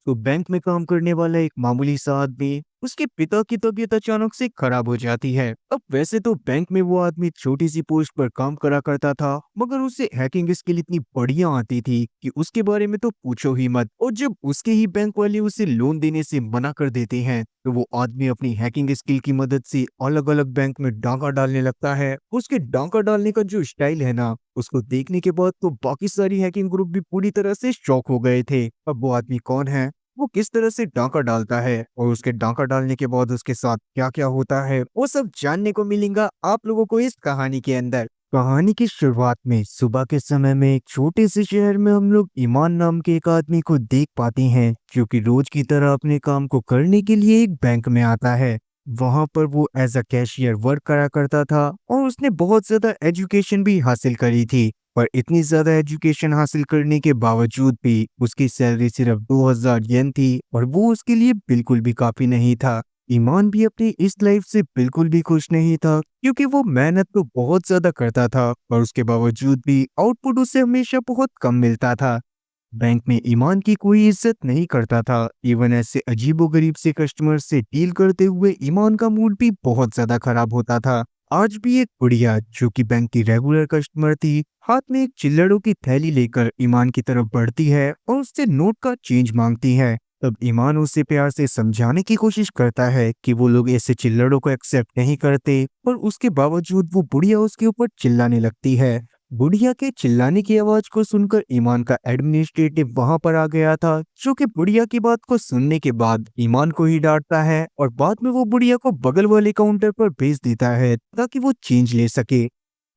तो बैंक में काम करने वाला एक मामूली सा आदमी, उसके पिता की तबीयत अचानक से खराब हो जाती है। अब वैसे तो बैंक में वो आदमी छोटी सी पोस्ट पर काम करा करता था, मगर उसे हैकिंग स्किल इतनी बढ़िया आती थी कि उसके बारे में तो पूछो ही मत। और जब उसके ही बैंक वाले उसे लोन देने से मना कर देते हैं, तो वो आदमी अपनी हैकिंग स्किल की मदद से अलग अलग बैंक में डाका डालने लगता है। उसके डाका डालने का जो स्टाइल है ना, उसको देखने के बाद तो बाकी सारी हैकिंग ग्रुप भी पूरी तरह से शॉक हो गए थे। अब वो आदमी कौन है, वो किस तरह से डाका डालता है और उसके डाका डालने के बाद उसके साथ क्या-क्या होता है, वो सब जानने को मिलेगा आप लोगों को इस कहानी के अंदर। कहानी की शुरुआत में सुबह के समय में एक छोटे से शहर में हम लोग ईमान नाम के एक आदमी को देख पाते हैं, जो कि रोज की तरह अपने काम को करने के लिए एक बैंक में आता है। वहां पर वो एज अ कैशियर वर्क करा करता था और उसने बहुत ज्यादा एजुकेशन भी हासिल करी थी। पर इतनी ज्यादा एजुकेशन हासिल करने के बावजूद भी उसकी सैलरी सिर्फ 2000 येन थी और वो उसके लिए बिल्कुल भी काफी नहीं था। ईमान भी अपनी इस लाइफ से बिल्कुल भी खुश नहीं था, क्योंकि वो मेहनत तो बहुत ज्यादा करता था पर उसके बावजूद भी आउटपुट उसे हमेशा बहुत कम मिलता था। बैंक में ईमान की कोई इज्जत नहीं करता था। इवन ऐसे अजीबोगरीब से कस्टमर से डील करते हुए ईमान का मूड भी बहुत ज्यादा खराब होता था। आज भी एक बुढ़िया जो कि बैंक की रेगुलर कस्टमर थी, हाथ में एक चिल्लड़ों की थैली लेकर ईमान की तरफ बढ़ती है और उससे नोट का चेंज मांगती है। तब ईमान उसे प्यार से समझाने की कोशिश करता है कि वो लोग ऐसे चिल्लड़ों को एक्सेप्ट नहीं करते, पर उसके बावजूद वो बुढ़िया उसके ऊपर चिल्लाने लगती है। बुढ़िया के चिल्लाने की आवाज को सुनकर ईमान का एडमिनिस्ट्रेटिव वहां पर आ गया था, जो कि बुढ़िया की बात को सुनने के बाद ईमान को ही डांटता है और बाद में वो बुढ़िया को बगल वाले काउंटर पर भेज देता है ताकि वो चेंज ले सके।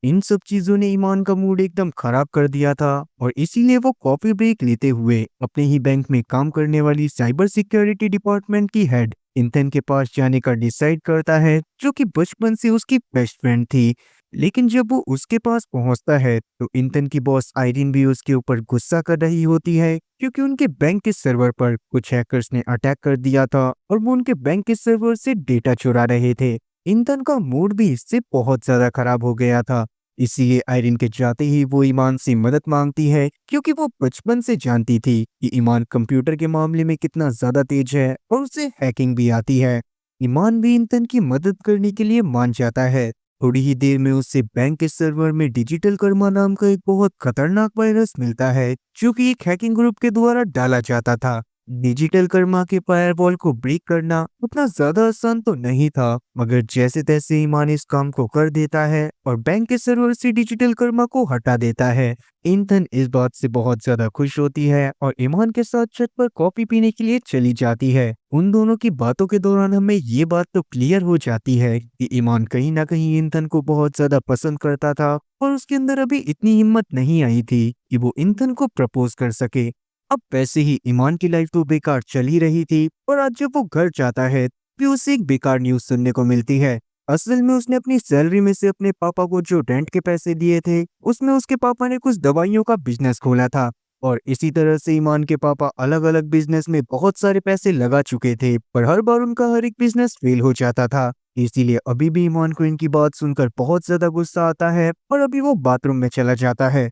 इन सब चीजों ने ईमान का मूड एकदम खराब कर दिया था और इसीलिए वो कॉफी ब्रेक लेते हुए अपने ही बैंक में काम करने वाली साइबर सिक्योरिटी डिपार्टमेंट की हेड इंथन के पास जाने का डिसाइड करता है, जो कि बचपन से उसकी बेस्ट फ्रेंड थी। लेकिन जब वो उसके पास पहुंचता है तो इंथन की बॉस आयरीन भी उसके ऊपर गुस्सा कर रही होती है, क्योंकि उनके बैंक के सर्वर पर कुछ हैकर्स ने अटैक कर दिया था और वो उनके बैंक के सर्वर से डेटा चुरा रहे थे। इंथन का मूड भी इससे बहुत ज्यादा खराब हो गया था। इसीलिए आयरीन के जाते ही वो ईमान से मदद मांगती है, क्योंकि वो बचपन से जानती थी कि ईमान कंप्यूटर के मामले में कितना ज्यादा तेज है और उसे हैकिंग भी आती है। ईमान भी इंथन की मदद करने के लिए मान जाता है। थोड़ी ही देर में उससे बैंक के सर्वर में डिजिटल कर्मा नाम का एक बहुत खतरनाक वायरस मिलता है, जो कि एक हैकिंग ग्रुप के द्वारा डाला जाता था। डिजिटल कर्मा के फायरवॉल को ब्रेक करना उतना ज्यादा आसान तो नहीं था, मगर जैसे तैसे ईमान इस काम को कर देता है और बैंक के सर्वर से डिजिटल कर्मा को हटा देता है। इंथन इस बात से बहुत ज्यादा खुश होती है और ईमान के साथ छत पर कॉफी पीने के लिए चली जाती है। उन दोनों की बातों के दौरान हमें ये बात तो क्लियर हो जाती है कि ईमान कहीं ना कहीं इंथन को बहुत ज्यादा पसंद करता था और उसके अंदर अभी इतनी हिम्मत नहीं आई थी कि वो इंथन को प्रपोज कर सके। अब वैसे ही ईमान की लाइफ तो बेकार चल ही रही थी, पर आज जब वो घर जाता है भी उसे एक बेकार न्यूज सुनने को मिलती है। असल में उसने अपनी सैलरी में से अपने पापा को जो रेंट के पैसे दिए थे, उसमें उसके पापा ने कुछ दवाइयों का बिजनेस खोला था और इसी तरह से ईमान के पापा अलग अलग बिजनेस में बहुत सारे पैसे लगा चुके थे, पर हर बार उनका हर एक बिजनेस फेल हो जाता था। इसीलिए अभी भी ईमान को इनकी बात सुनकर बहुत ज्यादा गुस्सा आता है और अभी वो बाथरूम में चला जाता है।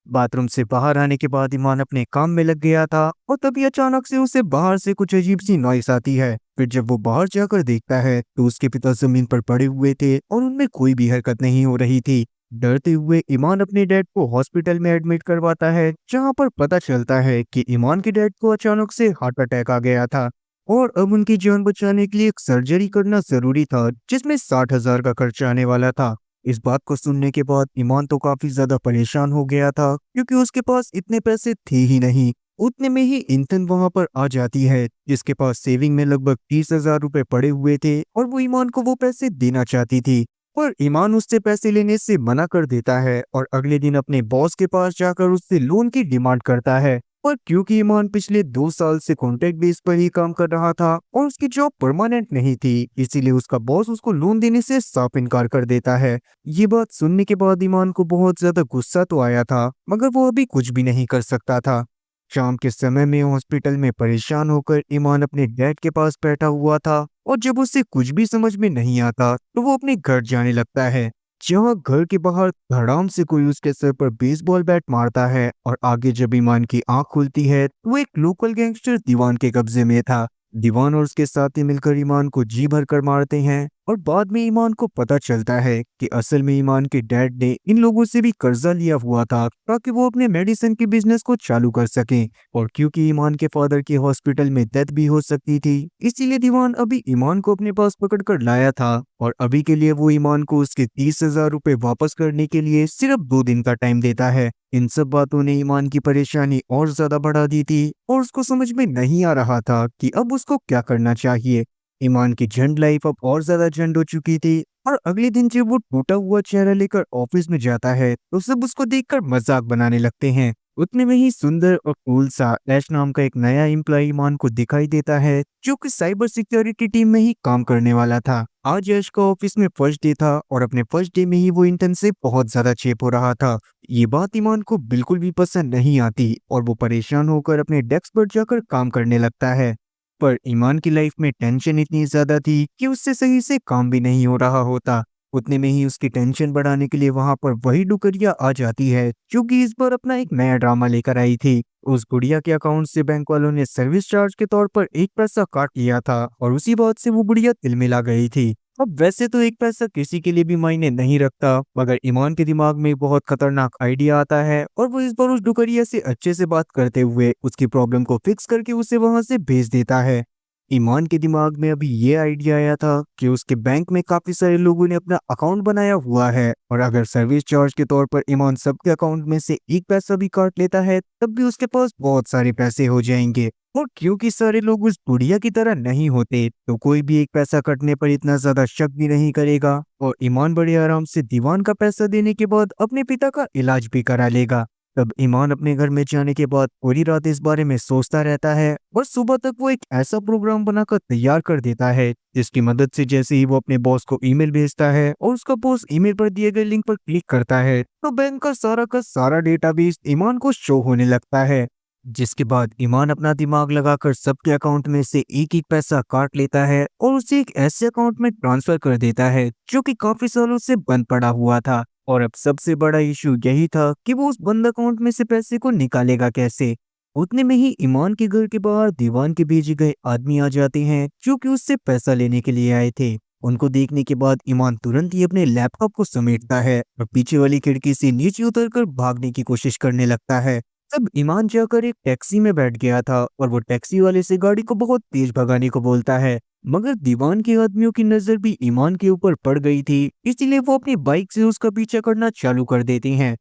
बाथरूम से बाहर आने के बाद ईमान अपने काम में लग गया था और तभी अचानक से उसे बाहर से कुछ अजीब सी नॉइस आती है। फिर जब वो बाहर जाकर देखता है तो उसके पिता जमीन पर पड़े हुए थे और उनमें कोई भी हरकत नहीं हो रही थी। डरते हुए ईमान अपने डैड को हॉस्पिटल में एडमिट करवाता है, जहां पर पता चलता है कि ईमान के डैड को अचानक से हार्ट अटैक आ गया था और अब उनकी जान बचाने के लिए एक सर्जरी करना जरूरी था, जिसमें 60,000 का खर्चा आने वाला था। इस बात को सुनने के बाद ईमान तो काफी ज्यादा परेशान हो गया था, क्योंकि उसके पास इतने पैसे थे ही नहीं। उतने में ही इंथन वहां पर आ जाती है, जिसके पास सेविंग में लगभग 30,000 रुपए पड़े हुए थे और वो ईमान को वो पैसे देना चाहती थी। पर ईमान उससे पैसे लेने से मना कर देता है और अगले दिन अपने बॉस के पास जाकर उससे लोन की डिमांड करता है। पर क्योंकि ईमान पिछले 2 साल से कॉन्ट्रैक्ट बेस पर ही काम कर रहा था और उसकी जॉब परमानेंट नहीं थी, इसीलिए उसका बॉस उसको लोन देने से साफ इनकार कर देता है। ये बात सुनने के बाद ईमान को बहुत ज्यादा गुस्सा तो आया था, मगर वो अभी कुछ भी नहीं कर सकता था। शाम के समय में हॉस्पिटल में परेशान होकर ईमान अपने डैड के पास बैठा हुआ था और जब उसे कुछ भी समझ में नहीं आता तो वो अपने घर जाने लगता है। जहाँ घर के बाहर धड़ाम से कोई उसके सर पर बेसबॉल बैट मारता है और आगे जब ईमान की आंख खुलती है तो वो एक लोकल गैंगस्टर दीवान के कब्जे में था। दीवान और उसके साथी मिलकर ईमान को जी भर कर मारते हैं और बाद में ईमान को पता चलता है कि असल में ईमान के डैड ने इन लोगों से भी कर्जा लिया हुआ था ताकि वो अपने मेडिसिन के बिजनेस को चालू कर सकें। और क्योंकि ईमान के फादर की हॉस्पिटल में डेथ भी हो सकती थी, इसीलिए दीवान अभी ईमान को अपने पास पकड़ कर लाया था और अभी के लिए वो ईमान को उसके 30,000 रुपए वापस करने के लिए सिर्फ 2 दिन का टाइम देता है। इन सब बातों ने ईमान की परेशानी और ज्यादा बढ़ा दी थी और उसको समझ में नहीं आ रहा था कि अब उसको क्या करना चाहिए। ईमान की झंड लाइफ अब और ज्यादा झंड हो चुकी थी और अगले दिन जब वो टूटा हुआ चेहरा लेकर ऑफिस में जाता है तो सब उसको देखकर मजाक बनाने लगते हैं। उतने में ही सुंदर और कूल सा ऐश नाम का एक नया एम्प्लॉय ईमान को दिखाई देता है जो कि साइबर सिक्योरिटी टीम में ही काम करने वाला था। आज यश का ऑफिस में फर्स्ट डे था और अपने फर्स्ट डे में ही वो इंटर्न से बहुत ज्यादा चेप हो रहा था। ये बात ईमान को बिल्कुल भी पसंद नहीं आती और वो परेशान होकर अपने डेस्क पर जाकर काम करने लगता है। पर ईमान की लाइफ में टेंशन इतनी ज्यादा थी कि उससे सही से काम भी नहीं हो रहा होता। उतने में ही उसकी टेंशन बढ़ाने के लिए वहां पर वही डुकरिया आ जाती है जो कि इस बार अपना एक नया ड्रामा लेकर आई थी। उस बुढ़िया के अकाउंट से बैंक वालों ने सर्विस चार्ज के तौर पर एक पैसा काट लिया था और उसी बात से वो बुढ़िया तिलमिला गई थी। अब वैसे तो एक पैसा किसी के लिए भी मायने नहीं रखता, मगर ईमान के दिमाग में एक बहुत खतरनाक आइडिया आता है और वो इस बार उस डुकरिया से अच्छे से बात करते हुए उसकी प्रॉब्लम को फिक्स करके उसे वहां से भेज देता है। ईमान के दिमाग में अभी ये आइडिया आया था कि उसके बैंक में काफी सारे लोगों ने अपना अकाउंट बनाया हुआ है और अगर सर्विस चार्ज के तौर पर ईमान सबके अकाउंट में से एक पैसा भी काट लेता है तब भी उसके पास बहुत सारे पैसे हो जाएंगे। और क्योंकि सारे लोग उस बुढ़िया की तरह नहीं होते तो कोई भी एक पैसा कटने पर इतना ज्यादा शक भी नहीं करेगा और ईमान बड़े आराम से दीवान का पैसा देने के बाद अपने पिता का इलाज भी करा लेगा। तब ईमान अपने घर में जाने के बाद पूरी रात इस बारे में सोचता रहता है और सुबह तक वो एक ऐसा प्रोग्राम बनाकर तैयार कर देता है जिसकी मदद से जैसे ही वो अपने बॉस को ईमेल भेजता है और उसका बॉस ईमेल पर दिए गए लिंक पर क्लिक करता है तो बैंक का सारा डेटाबेस ईमान को शो होने लगता है। जिसके बाद ईमान अपना दिमाग लगाकर सबके अकाउंट में से एक एक पैसा काट लेता है और उसे एक ऐसे अकाउंट में ट्रांसफर कर देता है जो कि काफी सालों से बंद पड़ा हुआ था। और अब सबसे बड़ा इशू यही था कि वो उस बंद अकाउंट में से पैसे को निकालेगा कैसे। उतने में ही ईमान के घर के बाहर दीवान के भेजे गए आदमी आ जाते हैं जो कि उससे पैसा लेने के लिए आए थे। उनको देखने के बाद ईमान तुरंत ही अपने लैपटॉप को समेटता है और पीछे वाली खिड़की से नीचे उतरकर भागने की कोशिश करने लगता है। तब ईमान जाकर एक टैक्सी में बैठ गया था और वो टैक्सी वाले से गाड़ी को बहुत तेज भगाने को बोलता है, मगर दीवान के आदमियों की नजर भी ईमान के ऊपर पड़ गई थी, इसीलिए वो अपनी बाइक से उसका पीछा करना चालू कर देते हैं।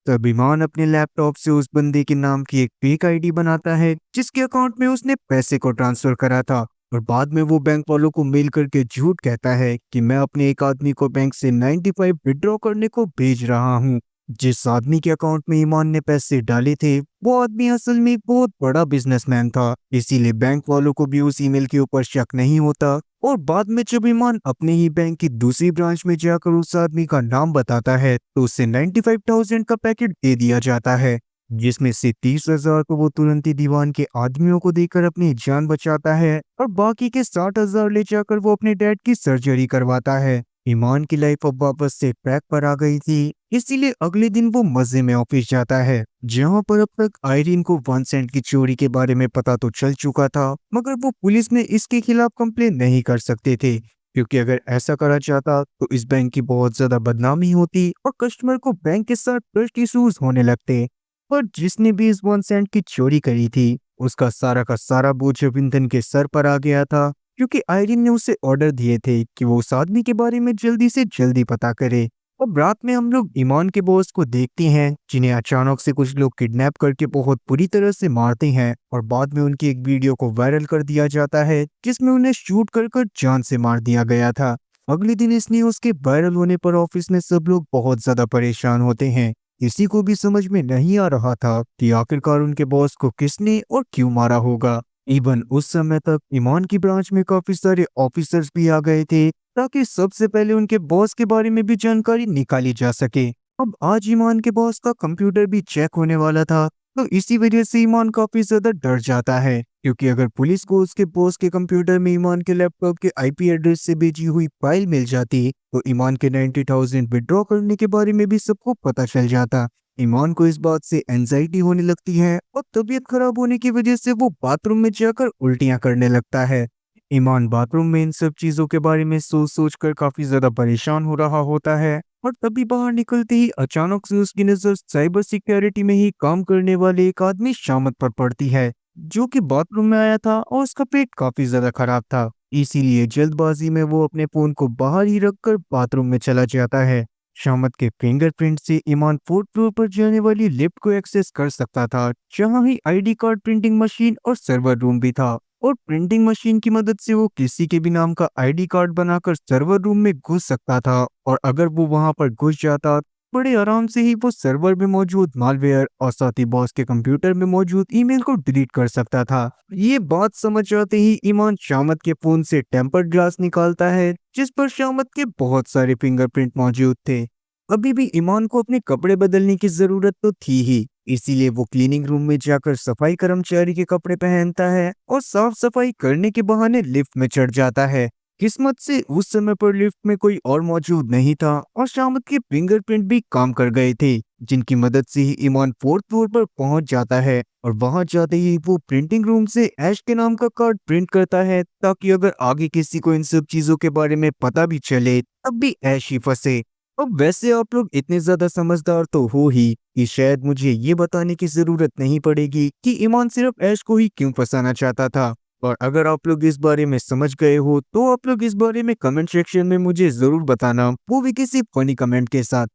तब ईमान अपने लैपटॉप से उस बंदे के नाम की एक फेक आईडी बनाता है जिसके अकाउंट में उसने पैसे को ट्रांसफर करा था और बाद में वो बैंक वालों को मेल करके झूठ कहता है कि मैं अपने एक आदमी को बैंक से 95 विड्रॉ करने को भेज रहा हूँ। जिस आदमी के अकाउंट में ईमान ने पैसे डाले थे वो आदमी असल में एक बहुत बड़ा बिजनेसमैन था, इसीलिए बैंक वालों को भी उस ईमेल के ऊपर शक नहीं होता। और बाद में जब ईमान अपने ही बैंक की दूसरी ब्रांच में जाकर उस आदमी का नाम बताता है तो उसे 95,000 का पैकेट दे दिया जाता है, जिसमें से 30,000 को वो तुरंत ही दीवान के आदमियों को देकर अपनी जान बचाता है और बाकी के 60,000 ले जाकर वो अपने डैड की सर्जरी करवाता है। ईमान की लाइफ अब वापस से ट्रैक पर आ गई थी, इसीलिए अगले दिन वो मजे में ऑफिस जाता है जहां पर अब तक आयरीन को 1 सेंट की चोरी के बारे में पता तो चल चुका था, मगर वो पुलिस में इसके खिलाफ कंप्लेन नहीं कर सकते थे क्योंकि अगर ऐसा करा जाता तो इस बैंक की बहुत ज्यादा बदनामी होती और कस्टमर को बैंक के साथ ट्रस्ट इश्यूज होने लगते। पर जिसने भी इस 1 सेंट की चोरी करी थी उसका सारा का सारा बोझ अब ईंधन के सर पर आ गया था, क्योंकि आयरीन ने उसे ऑर्डर दिए थे कि वो उस आदमी के बारे में जल्दी से जल्दी पता करे। अब रात में हम लोग ईमान के बॉस को देखते हैं जिन्हें अचानक से कुछ लोग किडनैप करके बहुत बुरी तरह से मारते हैं और बाद में उनकी एक वीडियो को वायरल कर दिया जाता है जिसमें उन्हें शूट कर जान से मार दिया गया था। अगले दिन इस न्यूज के वायरल होने पर ऑफिस में सब लोग बहुत ज्यादा परेशान होते हैं। किसी को भी समझ में नहीं आ रहा था कि आखिरकार उनके बॉस को किसने और क्यों मारा होगा। इवन उस समय तक ईमान की ब्रांच में काफी सारे ऑफिसर्स भी आ गए थे ताकि सबसे पहले उनके बॉस के बारे में भी जानकारी निकाली जा सके। अब आज ईमान के बॉस का कंप्यूटर भी चेक होने वाला था तो इसी वजह से ईमान काफी ज्यादा डर जाता है, क्योंकि अगर पुलिस को उसके बॉस के कंप्यूटर में ईमान के लैपटॉप के आईपी एड्रेस से भेजी हुई फाइल मिल जाती, तो ईमान के 90,000 विड्रॉ करने के बारे में भी सबको पता चल जाता। ईमान को इस बात से एंजाइटी होने लगती है और तबीयत खराब होने की वजह से वो बाथरूम में जाकर उल्टियां करने लगता है। ईमान बाथरूम में इन सब चीजों के बारे में सोच सोच कर काफी ज्यादा परेशान हो रहा होता है, और तभी बाहर निकलते ही अचानक से उसकी नजर साइबर सिक्योरिटी में ही काम करने वाले एक आदमी शामत पर पड़ती है, जो कि बाथरूम में आया था और उसका पेट काफी ज्यादा खराब था। इसीलिए जल्दबाजी में वो अपने फोन को बाहर ही रखकर बाथरूम में चला जाता है। शामत के फिंगरप्रिंट से ईमान फोर्थ फ्लोर पर जाने वाली लिफ्ट को एक्सेस कर सकता था, जहां ही आईडी कार्ड प्रिंटिंग मशीन और सर्वर रूम भी था। और प्रिंटिंग मशीन की मदद से वो किसी के भी नाम का आईडी कार्ड बनाकर सर्वर रूम में घुस सकता था, और अगर वो वहां पर घुस जाता, बड़े आराम से ही वो सर्वर में मौजूद मालवेयर और साथ ही बॉस के कंप्यूटर में मौजूद ईमेल को डिलीट कर सकता था। ये बात समझ आते ही ईमान शामत के फोन से टेम्पर्ड ग्लास निकालता है, जिस पर शामत के बहुत सारे फिंगरप्रिंट मौजूद थे। अभी भी ईमान को अपने कपड़े बदलने की जरूरत तो थी ही, इसीलिए वो क्लीनिंग रूम में जाकर सफाई कर्मचारी के कपड़े पहनता है और साफ सफाई करने के बहाने लिफ्ट में चढ़ जाता है। किस्मत से उस समय पर लिफ्ट में कोई और मौजूद नहीं था और शामत के फिंगरप्रिंट भी काम कर गए थे, जिनकी मदद से ही ईमान फोर्थ फ्लोर पर पहुंच जाता है। और वहां जाते ही वो प्रिंटिंग रूम से ऐश के नाम का कार्ड प्रिंट करता है, ताकि अगर आगे किसी को इन सब चीजों के बारे में पता भी चले, तब भी ऐश ही फंसे। अब वैसे आप लोग इतने ज्यादा समझदार तो हो ही कि शायद मुझे ये बताने की जरूरत नहीं पड़ेगी कि ईमान सिर्फ ऐश को ही क्यों फंसाना चाहता था। और अगर आप लोग इस बारे में समझ गए हो, तो आप लोग इस बारे में कमेंट सेक्शन में मुझे जरूर बताना, वो भी किसी फनी कमेंट के साथ।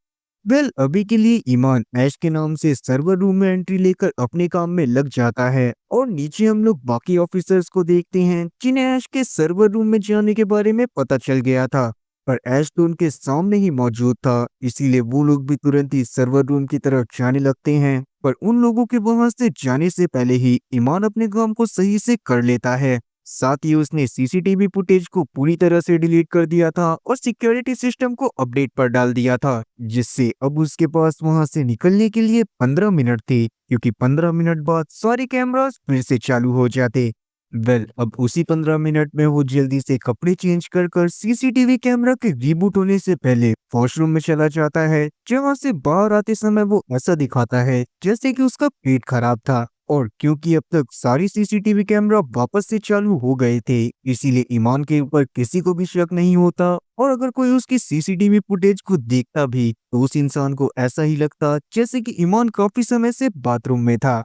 अभी के लिए ईमान ऐश के नाम से सर्वर रूम में एंट्री लेकर अपने काम में लग जाता है, और नीचे हम लोग बाकी ऑफिसर्स को देखते हैं, जिन्हें ऐश के सर्वर रूम में जाने के बारे में पता चल गया था। पर ऐश तो उनके सामने ही मौजूद था, इसीलिए वो लोग भी तुरंत ही सर्वर रूम की तरफ जाने लगते हैं। पर उन लोगों के वहां से जाने से पहले ही ईमान अपने काम को सही से कर लेता है। साथ ही उसने सीसीटीवी फुटेज को पूरी तरह से डिलीट कर दिया था और सिक्योरिटी सिस्टम को अपडेट पर डाल दिया था, जिससे अब उसके पास वहां से निकलने के लिए 15 मिनट थे, क्योंकि 15 मिनट बाद सारे कैमरास फिर से चालू हो जाते। अब उसी 15 मिनट में वो जल्दी से कपड़े चेंज कर कर सीसीटीवी कैमरा के रिबूट होने से पहले वॉशरूम में चला जाता है, जहां से बाहर आते समय वो ऐसा दिखाता है जैसे कि उसका पेट खराब था। और क्योंकि अब तक सारी सीसीटीवी कैमरा वापस से चालू हो गए थे, इसीलिए ईमान के ऊपर किसी को भी शक नहीं होता, और अगर कोई उसकी सीसीटीवी फुटेज को देखता भी, तो उस इंसान को ऐसा ही लगता जैसे कि ईमान काफी समय से बाथरूम में था।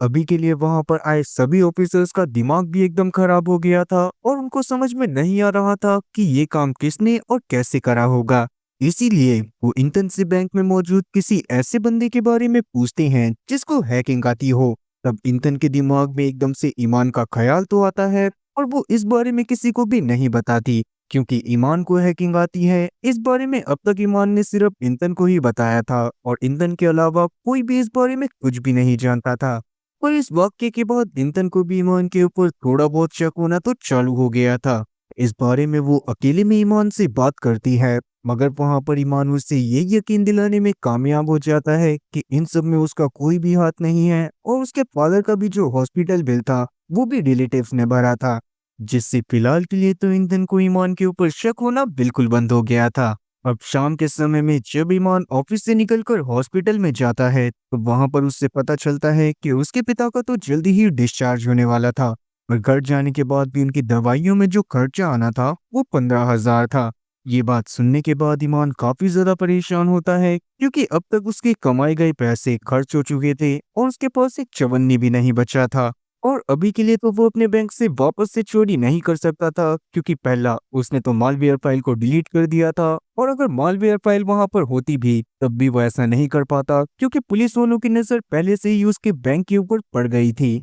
अभी के लिए वहां पर आए सभी ऑफिसर्स का दिमाग भी एकदम खराब हो गया था, और उनको समझ में नहीं आ रहा था कि ये काम किसने और कैसे करा होगा। इसीलिए वो इंटर्न से बैंक में मौजूद किसी ऐसे बंदे के बारे में पूछते हैं जिसको हैकिंग आती हो। तब इंटर्न के दिमाग में एकदम से ईमान का ख्याल तो आता है, और वो इस बारे में किसी को भी नहीं बताती, क्योंकि ईमान को हैकिंग आती है। इस बारे में अब तक ईमान ने सिर्फ इंतन को ही बताया था, और इंतन के अलावा कोई भी इस बारे में कुछ भी नहीं जानता था। और इस वाक्य के बाद इंतन को भी ईमान के ऊपर थोड़ा बहुत शक होना तो चालू हो गया था। इस बारे में वो अकेले में ईमान से बात करती है, मगर वहां पर ईमान उससे ये यकीन दिलाने में कामयाब हो जाता है कि इन सब में उसका कोई भी हाथ नहीं है, और उसके फादर का भी जो हॉस्पिटल बिल था, वो भी रिलेटिव्स ने भरा था। जिससे फिलहाल के लिए तो ईंधन को ईमान के ऊपर शक होना बिल्कुल बंद हो गया था। अब शाम के समय में जब ईमान ऑफिस से निकलकर हॉस्पिटल में जाता है, तो वहां पर उससे पता चलता है कि उसके पिता का तो जल्दी ही डिस्चार्ज होने वाला था, और घर जाने के बाद भी उनकी दवाइयों में जो खर्चा आना था वो 15,000 था। ये बात सुनने के बाद ईमान काफी ज्यादा परेशान होता है, क्योंकि अब तक उसके कमाए गए पैसे खर्च हो चुके थे और उसके पास एक चवन्नी भी नहीं बचा था। और अभी के लिए तो वो अपने बैंक से वापस से चोरी नहीं कर सकता था, क्योंकि पहला उसने तो मालवेयर फाइल को डिलीट कर दिया था, और अगर मालवेयर फाइल वहां पर होती भी तब भी वो ऐसा नहीं कर पाता, क्योंकि पुलिस वालों की नजर पहले से ही उसके बैंक के ऊपर पड़ गई थी।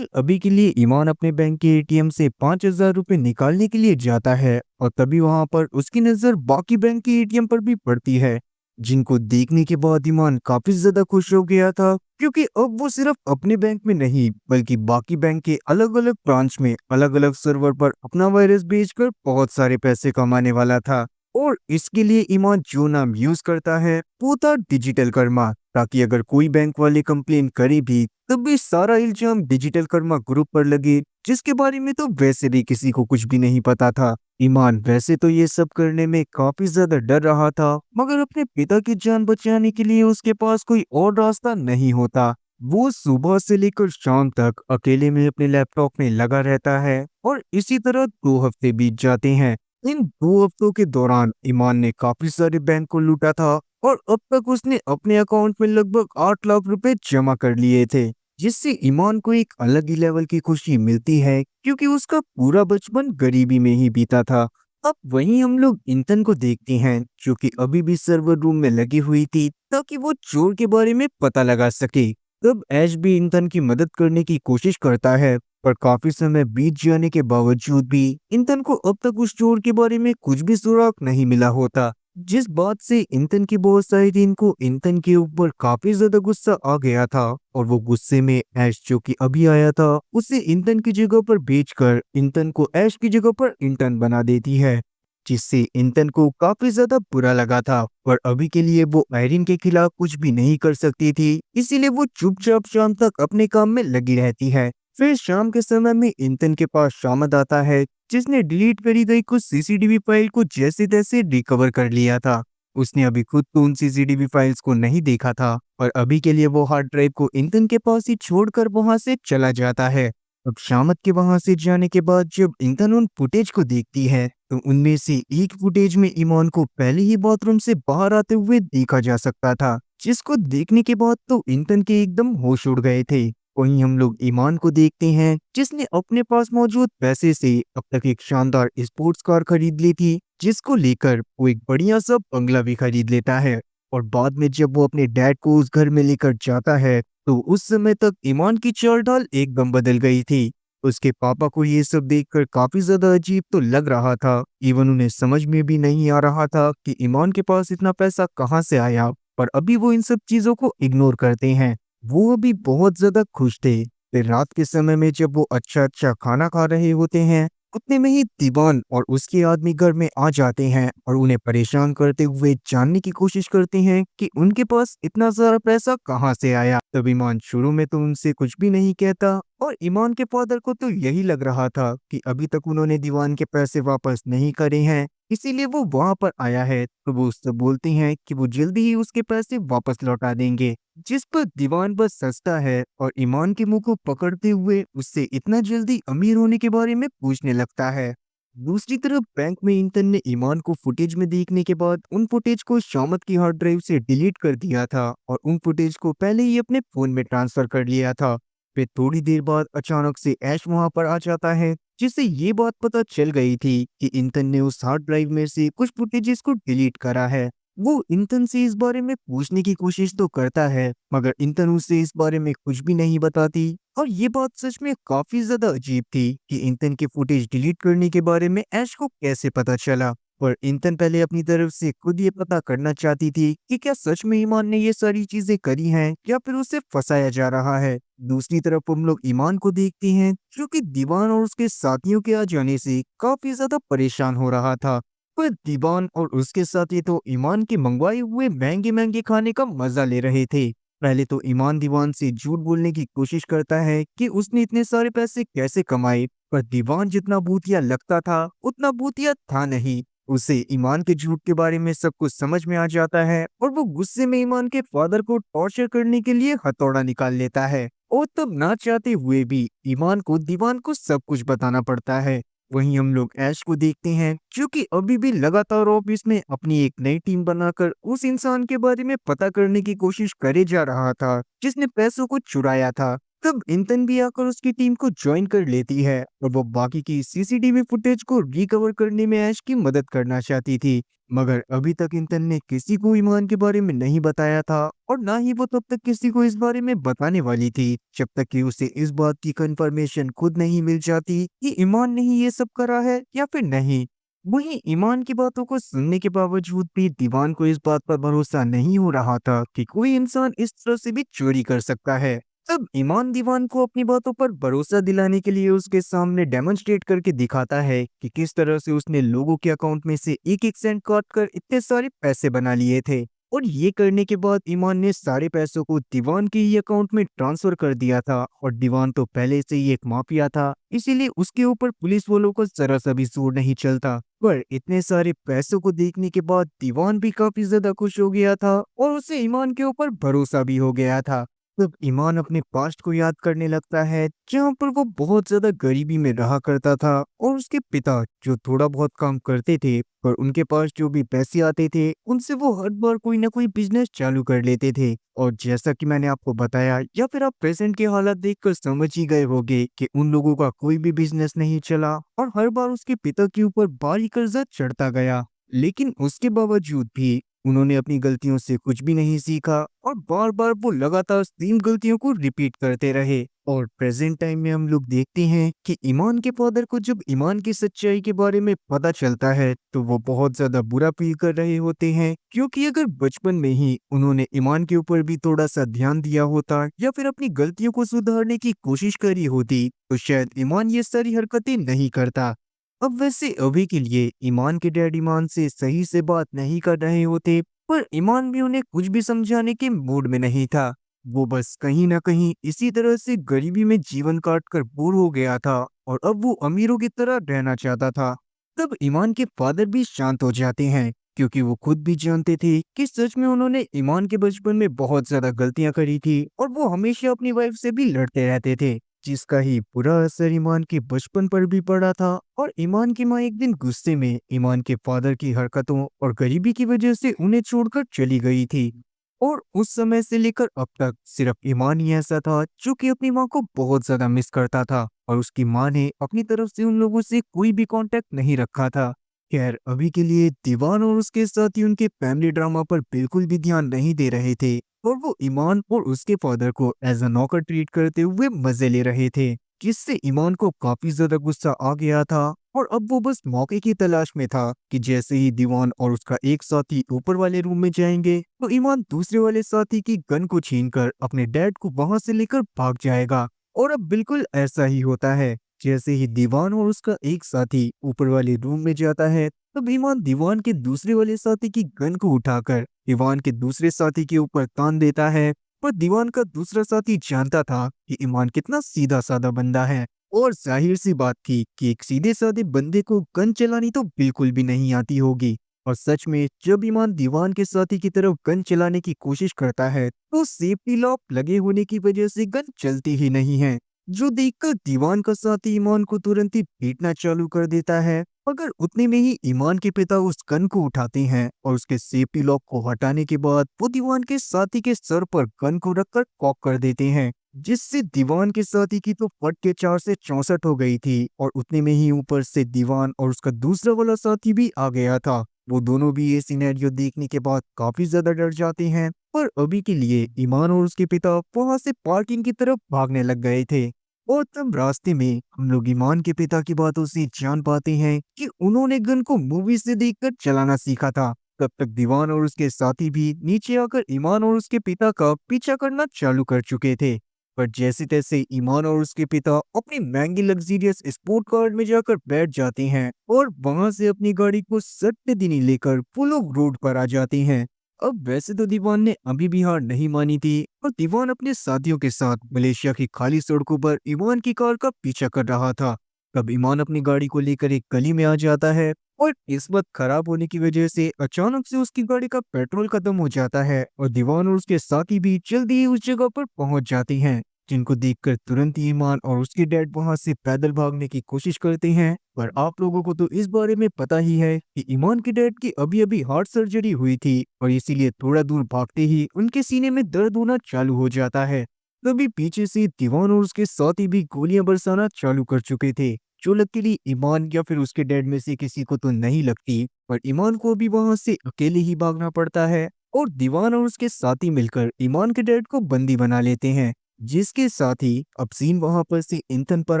अभी के लिए ईमान अपने बैंक के एटीएम से 5,000 रुपए निकालने के लिए जाता है, और तभी वहां पर उसकी नजर बाकी बैंक के एटीएम पर भी पड़ती है, जिनको देखने के बाद ईमान काफी ज्यादा खुश हो गया था, क्योंकि अब वो सिर्फ अपने बैंक में नहीं बल्कि बाकी बैंक के अलग अलग ब्रांच में अलग अलग सर्वर पर अपना वायरस भेजकर बहुत सारे पैसे कमाने वाला था। और इसके लिए ईमान जो नाम यूज करता है वो था डिजिटल कर्मा, ताकि अगर कोई बैंक वाले कंप्लेन करे भी तब भी सारा इल्जाम डिजिटल कर्मा ग्रुप पर लगे, जिसके बारे में तो वैसे भी किसी को कुछ भी नहीं पता था। ईमान वैसे तो ये सब करने में काफी ज्यादा डर रहा था, मगर अपने पिता की जान बचाने के लिए उसके पास कोई और रास्ता नहीं होता। वो सुबह से लेकर शाम तक अकेले में अपने लैपटॉप में लगा रहता है और इसी तरह 2 हफ्ते बीत जाते हैं। इन 2 हफ्तों के दौरान ईमान ने काफी सारे बैंक को लूटा था और अब तक उसने अपने अकाउंट में लगभग 8 लाख रुपए जमा कर लिए थे, जिससे ईमान को एक अलग ही लेवल की खुशी मिलती है क्योंकि उसका पूरा बचपन गरीबी में ही बीता था। अब वहीं हम लोग इंतन को देखते हैं जो कि अभी भी सर्वर रूम में लगी हुई थी ताकि वो चोर के बारे में पता लगा सके। तब ऐश भी इंतन की मदद करने की कोशिश करता है, पर काफी समय बीत जाने के बावजूद भी इंतन को अब तक उस चोर के बारे में कुछ भी सुराग नहीं मिला होता। जिस बात से इंतन की बॉस साइदीन को इंतन के ऊपर काफी ज्यादा गुस्सा आ गया था और वो गुस्से में ऐश जो कि अभी आया था उसे इंतन की जगह पर भेजकर इंतन को ऐश की जगह पर इंटर्न बना देती है, जिससे इंतन को काफी ज्यादा बुरा लगा था। पर अभी के लिए वो आयरिन के खिलाफ कुछ भी नहीं कर सकती थी, इसीलिए वो चुपचाप शाम तक अपने काम में लगी रहती है। फिर शाम के समय में इंतन के पास शामद आता है, जिसने डिलीट करी गई कुछ सीसीटीवी फाइल को जैसे तैसे रिकवर कर लिया था। उसने अभी खुद तो उन सीसीटीवी फाइल्स को नहीं देखा था और अभी के लिए वो हार्ड ड्राइव को इंतन के पास ही छोड़कर वहां से चला जाता है। अब शामत के वहां से जाने के बाद जब इंतन उन फुटेज को देखती है तो उनमें से एक फुटेज में ईमान को पहले ही बाथरूम से बाहर आते हुए देखा जा सकता था, जिसको देखने के बाद तो इंतन के एकदम होश उड़ गए थे। वहीं हम लोग ईमान को देखते हैं जिसने अपने पास मौजूद पैसे से अब तक एक शानदार स्पोर्ट्स कार खरीद ली थी, जिसको लेकर वो एक बढ़िया सा बंगला भी खरीद लेता है। और बाद में जब वो अपने डैड को उस घर में लेकर जाता है तो उस समय तक ईमान की चाल ढाल एकदम बदल गई थी। उसके पापा को ये सब देखकर काफी ज्यादा अजीब तो लग रहा था, इवन उन्हें समझ में भी नहीं आ रहा था कि ईमान के पास इतना पैसा कहाँ से आया, पर अभी वो इन सब चीजों को इग्नोर करते हैं। वो अभी बहुत ज्यादा खुश थे। फिर रात के समय में जब वो अच्छा अच्छा खाना खा रहे होते हैं उतने में ही दीवान और उसके आदमी घर में आ जाते हैं और उन्हें परेशान करते हुए जानने की कोशिश करते हैं कि उनके पास इतना सारा पैसा कहाँ से आया। तब ईमान शुरू में तो उनसे कुछ भी नहीं कहता और ईमान के फादर को तो यही लग रहा था कि अभी तक उन्होंने दीवान के पैसे वापस नहीं करे हैं, इसीलिए वो वहां पर आया है। तो वो उससे बोलते हैं कि वो जल्दी ही उसके पैसे वापस लौटा देंगे, जिस पर दीवान बस हंसता है और ईमान के मुंह को पकड़ते हुए उससे इतना जल्दी अमीर होने के बारे में पूछने लगता है। दूसरी तरफ बैंक में इंतन ने ईमान को फुटेज में देखने के बाद उन फुटेज को शामत की हार्ड ड्राइव से डिलीट कर दिया था और उन फुटेज को पहले ही अपने फोन में ट्रांसफर कर लिया था। फिर थोड़ी देर बाद अचानक से ऐश वहां पर आ जाता है, जिससे ये बात पता चल गई थी कि इंतन ने उस हार्ड ड्राइव में से कुछ फुटेजेस को डिलीट करा है। वो इंतन से इस बारे में पूछने की कोशिश तो करता है, मगर इंतन उसे इस बारे में कुछ भी नहीं बताती। और ये बात सच में काफी ज्यादा अजीब थी कि इंतन के फुटेज डिलीट करने के बारे में ऐश को कैसे पता चला। पर इंतन पहले अपनी तरफ से खुद ये पता करना चाहती थी कि क्या सच में ईमान ने ये सारी चीजें करी हैं या फिर उसे फंसाया जा रहा है। दूसरी तरफ हम लोग ईमान को देखते हैं जो कि दीवान और उसके साथियों के आ जाने से काफी ज्यादा परेशान हो रहा था। पर दीवान और उसके साथी तो ईमान के मंगवाए हुए महंगे महंगे खाने का मजा ले रहे थे। पहले तो ईमान दीवान से झूठ बोलने की कोशिश करता है कि उसने इतने सारे पैसे कैसे कमाए, पर दीवान जितना भूतिया लगता था उतना भूतिया था नहीं। उसे ईमान के झूठ के बारे में सब कुछ समझ में आ जाता है और वो गुस्से में ईमान के फादर को टॉर्चर करने के लिए हथौड़ा निकाल लेता है और तब ना चाहते हुए भी ईमान को दीवान को सब कुछ बताना पड़ता है। वहीं हम लोग ऐश को देखते हैं जो कि अभी भी लगातार ऑफिस में अपनी एक नई टीम बनाकर उस इंसान के बारे में पता करने की कोशिश करे जा रहा था जिसने पैसों को चुराया था। तब इंतन भी आकर उसकी टीम को ज्वाइन कर लेती है और वो बाकी की सीसीटीवी फुटेज को रिकवर करने में ऐश की मदद करना चाहती थी। मगर अभी तक इंतन ने किसी को ईमान के बारे में नहीं बताया था और ना ही वो तब तक किसी को इस बारे में बताने वाली थी जब तक कि उसे इस बात की कंफर्मेशन खुद नहीं मिल जाती कि ईमान ने ही ये सब करा है या फिर नहीं। वहीं ईमान की बातों को सुनने के बावजूद भी दीवान को इस बात पर भरोसा नहीं हो रहा था कि कोई इंसान इस तरह से भी चोरी कर सकता है। तब ईमान दीवान को अपनी बातों पर भरोसा दिलाने के लिए उसके सामने डेमोन्स्ट्रेट करके दिखाता है कि किस तरह से उसने लोगों के अकाउंट में से एक एक सेंट काट कर इतने सारे पैसे बना लिए थे और ये करने के बाद ईमान ने सारे पैसों को दीवान के ही अकाउंट में ट्रांसफर कर दिया था। और दीवान तो पहले से ही एक माफिया था, इसीलिए उसके ऊपर पुलिस वालों को जरा सा भी जोर नहीं चलता। पर इतने सारे पैसों को देखने के बाद दीवान भी काफी ज्यादा खुश हो गया था और उसे ईमान के ऊपर भरोसा भी हो गया था। तब ईमान अपने पास्ट को याद करने लगता है, जहाँ पर वो बहुत ज्यादा गरीबी में रहा करता था और उसके पिता जो थोड़ा बहुत काम करते थे, पर उनके पास जो भी पैसे आते थे उनसे वो हर बार कोई ना कोई बिजनेस चालू कर लेते थे। और जैसा कि मैंने आपको बताया, या फिर आप प्रेजेंट के हालात देखकर समझ ही गए होंगे कि उन लोगों का कोई भी बिजनेस नहीं चला और हर बार उसके पिता के ऊपर भारी कर्जा चढ़ता गया। लेकिन उसके बावजूद भी उन्होंने अपनी गलतियों से कुछ भी नहीं सीखा और बार बार वो लगातार सेम गलतियों को रिपीट करते रहे। और प्रेजेंट टाइम में हम लोग देखते हैं कि ईमान के फादर को जब ईमान की सच्चाई के बारे में पता चलता है तो वो बहुत ज्यादा बुरा फील कर रहे होते हैं, क्योंकि अगर बचपन में ही उन्होंने ईमान के ऊपर भी थोड़ा सा ध्यान दिया होता या फिर अपनी गलतियों को सुधारने की कोशिश करी होती तो शायद ईमान ये सारी हरकतें नहीं करता। अब वैसे अभी के लिए ईमान के डैड ईमान से सही से बात नहीं कर रहे होते, पर ईमान भी उन्हें कुछ भी समझाने के मूड में नहीं था। वो बस कहीं ना कहीं इसी तरह से गरीबी में जीवन काट कर बोर हो गया था और अब वो अमीरों की तरह रहना चाहता था। तब ईमान के फादर भी शांत हो जाते हैं, क्योंकि वो खुद भी जानते थे कि सच में उन्होंने ईमान के बचपन में बहुत ज्यादा गलतियां करी थी और वो हमेशा अपनी वाइफ से भी लड़ते रहते थे, जिसका ही बुरा असर ईमान के बचपन पर भी पड़ा था। और ईमान की माँ एक दिन गुस्से में ईमान के फादर की हरकतों और गरीबी की वजह से उन्हें छोड़कर चली गई थी। और उस समय से लेकर अब तक सिर्फ ईमान ही ऐसा था जो कि अपनी माँ को बहुत ज्यादा मिस करता था और उसकी माँ ने अपनी तरफ से उन लोगों से कोई भी कांटेक्ट नहीं रखा था। खैर, अभी के लिए दीवान और उसके साथी उनके फैमिली ड्रामा पर बिल्कुल भी ध्यान नहीं दे रहे थे और वो ईमान और उसके फादर को एज अ नौकर ट्रीट करते हुए मजे ले रहे थे, जिससे ईमान को काफी ज्यादा गुस्सा आ गया था। और अब वो बस मौके की तलाश में था कि जैसे ही दीवान और उसका एक साथी ऊपर वाले रूम में जाएंगे तो ईमान दूसरे वाले साथी की गन को छीनकर अपने डैड को वहां से लेकर भाग जाएगा। और अब बिल्कुल ऐसा ही होता है। जैसे ही दीवान और उसका एक साथी ऊपर वाले रूम में जाता है तब ईमान दीवान के दूसरे वाले साथी की गन को उठाकर दीवान के दूसरे साथी के ऊपर तान देता है। पर दीवान का दूसरा साथी जानता था कि ईमान कितना सीधा साधा बंदा है और जाहिर सी बात थी कि एक सीधे साधे बंदे को गन चलानी तो बिल्कुल भी नहीं आती होगी। और सच में जब ईमान दीवान के साथी की तरफ गन चलाने की कोशिश करता है तो सेफ्टी लॉक लगे होने की वजह से गन चलती ही नहीं है, जो देखकर दीवान का साथी ईमान को तुरंत ही पीटना चालू कर देता है। मगर उतने में ही ईमान के पिता उस गन को उठाते हैं और उसके सेफ्टी लॉक को हटाने के बाद वो दीवान के साथी के सर पर गन को रखकर कॉक कर देते हैं, जिससे दीवान के साथी की तो फट के 4 से 64 हो गई थी और उतने में ही ऊपर से दीवान और उसका दूसरा वाला साथी भी आ गया था। वो दोनों भी ये सिनेरियो देखने के बाद काफी ज्यादा डर जाते हैं। पर अभी के लिए ईमान और उसके पिता वहां से पार्किंग की तरफ भागने लग गए थे। और तब रास्ते में हम लोग ईमान के पिता की बातों से जान पाते हैं कि उन्होंने गन को मूवी से देखकर चलाना सीखा था। तब तक दीवान और उसके साथी भी नीचे आकर ईमान और उसके पिता का पीछा करना चालू कर चुके थे। पर जैसे तैसे ईमान और उसके पिता अपनी महंगी लग्जरियस स्पोर्ट कार में जाकर बैठ जाते हैं और वहां से अपनी गाड़ी को सट्टे दिनी लेकर वो लोग रोड पर आ जाते हैं। अब वैसे तो दीवान ने अभी भी हार नहीं मानी थी और दीवान अपने साथियों के साथ मलेशिया की खाली सड़कों पर ईमान की कार का पीछा कर रहा था। तब ईमान अपनी गाड़ी को लेकर एक गली में आ जाता है और किस्मत खराब होने की वजह से अचानक से उसकी गाड़ी का पेट्रोल खत्म हो जाता है और दीवान और उसके साथी भी जल्दी ही उस जगह पर पहुंच जाते हैं, जिनको देखकर तुरंत ही ईमान और उसके डैड वहां से पैदल भागने की कोशिश करते हैं। पर आप लोगों को तो इस बारे में पता ही है कि ईमान के डैड की अभी अभी हार्ट सर्जरी हुई थी और इसीलिए थोड़ा दूर भागते ही उनके सीने में दर्द होना चालू हो जाता है। तभी पीछे से दीवान और उसके साथी भी गोलियां बरसाना चालू कर चुके थे, जो लकीली ईमान या फिर उसके डैड में से किसी को तो नहीं लगती। पर ईमान को भी वहां से अकेले ही भागना पड़ता है और दीवान और उसके साथी मिलकर ईमान के डैड को बंदी बना लेते हैं, जिसके साथ ही अब सीन वहां पर से इंतन पर